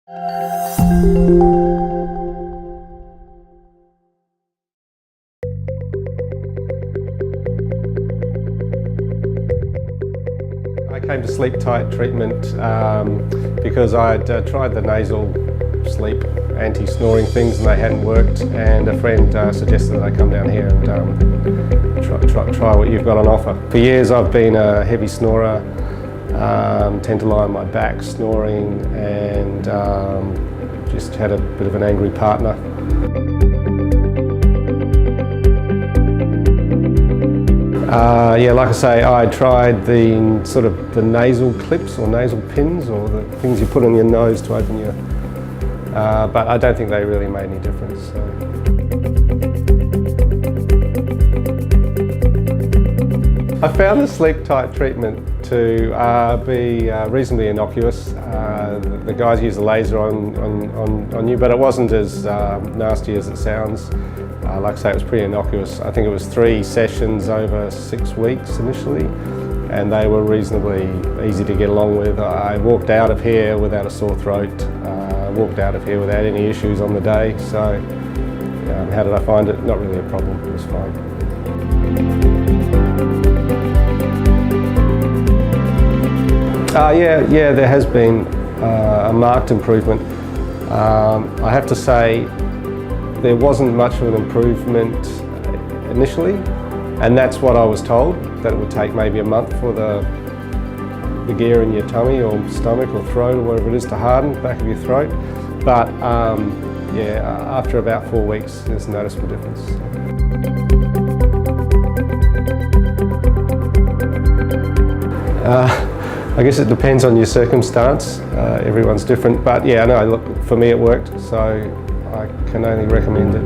I came to Sleep Tight treatment because I had tried the nasal sleep anti-snoring things and they hadn't worked, and a friend suggested that I come down here and try what you've got on offer. For years I've been a heavy snorer, tend to lie on my back snoring, and just had a bit of an angry partner. Yeah, like I say, I tried the sort of the nasal clips or nasal pins, or the things you put on your nose to open your, but I don't think they really made any difference. So. I found the Sleep Tight treatment to be reasonably innocuous. The guys use a laser on you, but it wasn't as nasty as it sounds. Like I say, it was pretty innocuous. I think it was 3 sessions over 6 weeks initially, and they were reasonably easy to get along with. I walked out of here without a sore throat, walked out of here without any issues on the day. So how did I find it? Not really a problem, it was fine. Yeah, there has been a marked improvement. I have to say, there wasn't much of an improvement initially, and that's what I was told, that it would take maybe a month for the gear in your tummy or stomach or throat or whatever it is to harden, back of your throat. But yeah, after about 4 weeks, there's a noticeable difference. I guess it depends on your circumstance. Everyone's different, but yeah, no, look, for me it worked, so I can only recommend it.